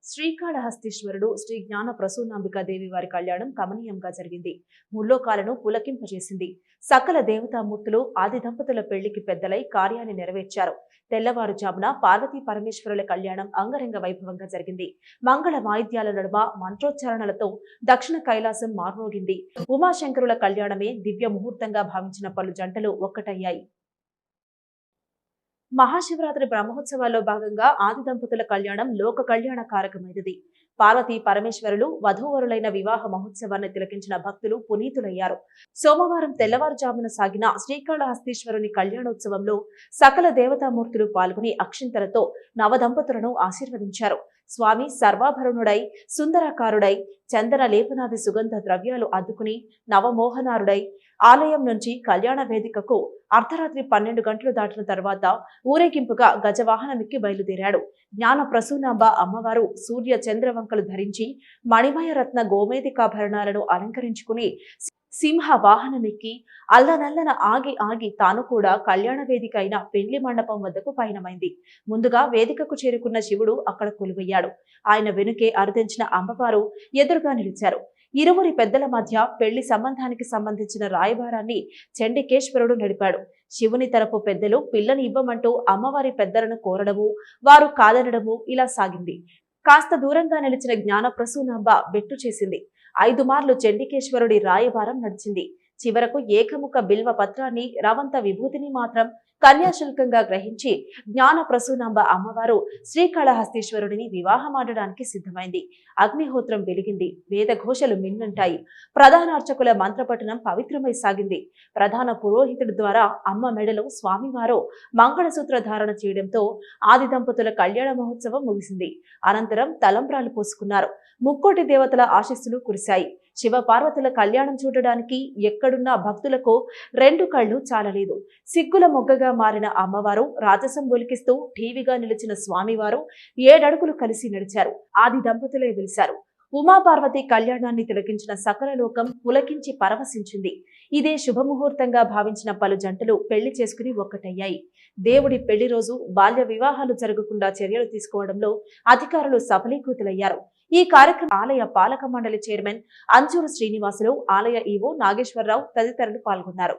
శ్రీకాళహస్తీశ్వరుడు శ్రీ జ్ఞాన ప్రసూనాంబికా దేవి వారి కళ్యాణం కమనీయంగా జరిగింది. ముల్లోకాలను పులకింపజేసింది. సకల దేవతామూర్తులు ఆది దంపతుల పెళ్లికి పెద్దలై కార్యాన్ని నెరవేర్చారు. తెల్లవారుజామున పార్వతీ పరమేశ్వరుల కళ్యాణం అంగరంగ వైభవంగా జరిగింది. మంగళ వాయిద్యాల నడుమ మంత్రోచ్చారణలతో దక్షిణ కైలాసం మార్మోగింది. ఉమాశంకరుల కళ్యాణమే దివ్య ముహూర్తంగా భావించిన పలు జంటలు ఒక్కటయ్యాయి. మహాశివరాత్రి బ్రహ్మోత్సవాల్లో భాగంగా ఆది దంపతుల కళ్యాణం లోక కళ్యాణ కారకమైనది. పార్వతీ పరమేశ్వరులు వధూవరులైన వివాహ మహోత్సవాన్ని తిలకించిన భక్తులు పునీతులయ్యారు. సోమవారం తెల్లవారుజామున సాగిన శ్రీకాళహస్తీశ్వరుని కళ్యాణోత్సవంలో సకల దేవతామూర్తులు పాల్గొని అక్షింతలతో నవదంపతులను ఆశీర్వదించారు. స్వామి సర్వాభరణుడై సుందరాకారుడై చందన లేపనాది సుగంధ ద్రవ్యాలు అద్దుకుని నవమోహనారుడై ఆలయం నుంచి కళ్యాణ వేదికకు అర్ధరాత్రి 12 గంటలు దాటిన తర్వాత ఊరేగింపుగా గజవాహనమిక్కి బయలుదేరాడు. జ్ఞాన ప్రసూనాంబ అమ్మవారు సూర్య చంద్రవంకలు ధరించి మణిమయ రత్న గోమేదికాభరణాలను అలంకరించుకుని సింహ వాహనమెక్కి అల్లనల్లన ఆగి తాను కూడా కళ్యాణ వేదిక అయిన పెండ్లి మండపం వద్దకు పయనమైంది. ముందుగా వేదికకు చేరుకున్న శివుడు అక్కడ కొలువయ్యాడు. ఆయన వెనుకే అరుదించిన అమ్మవారు ఎదురుగా నిలిచారు. ఇరువురి పెద్దల మధ్య పెళ్లి సంబంధానికి సంబంధించిన రాయబారాన్ని చండికేశ్వరుడు నడిపాడు. శివుని తరపు పెద్దలు పిల్లని ఇవ్వమంటూ అమ్మవారి పెద్దలను కోరడము, వారు కాదనడము ఇలా సాగింది. కాస్త దూరంగా నిలిచిన జ్ఞాన ప్రసూనాంబ బెట్టు చేసింది. 5 మార్లు చండికేశ్వరుడి రాయబారం నడిచింది. చివరకు ఏకముఖ బిల్వ పత్రాన్ని రవంత విభూతిని మాత్రం కన్యాశుల్కంగా గ్రహించి జ్ఞాన ప్రసూనాంబ అమ్మవారు శ్రీకాళహస్తీశ్వరుడిని వివాహమాడడానికి సిద్ధమైంది. అగ్నిహోత్రం వెలిగింది. వేదఘోషలు మిన్నంటాయి. ప్రధాన అర్చకుల మంత్రపఠనం పవిత్రమై సాగింది. ప్రధాన పురోహితుడి ద్వారా అమ్మ మెడలో స్వామివారు మంగళసూత్ర ధారణ చేయడంతో ఆది దంపతుల కళ్యాణ మహోత్సవం ముగిసింది. అనంతరం తలంబ్రాలు పోసుకున్నారు. ముక్కోటి దేవతల ఆశీస్సులు కురిశాయి. శివ పార్వతుల కళ్యాణం చూడడానికి ఎక్కడున్న భక్తులకు 2 కళ్ళు చాలలేదు. సిగ్గుల మొగ్గగా మారిన అమ్మవారు రాజసం ఒలికిస్తూ ఠీవిగా నిలిచిన స్వామివారు 7 అడుగులు కలిసి నడిచారు. ఆది దంపతులే వెలిశారు. ఉమాపార్వతి కళ్యాణాన్ని తిలకించిన సకల లోకం పులకించి పరవశించింది. ఇదే శుభముహూర్తంగా భావించిన పలు జంటలు పెళ్లి చేసుకుని ఒక్కటయ్యాయి. దేవుడి పెళ్లి రోజు బాల్య వివాహాలు జరగకుండా చర్యలు తీసుకోవడంలో అధికారులు సఫలీకృతులయ్యారు. ఈ కార్యక్రమం ఆలయ పాలక మండలి చైర్మన్ అంజూరు శ్రీనివాసులు, ఆలయ ఈవో నాగేశ్వరరావు తదితరులు పాల్గొన్నారు.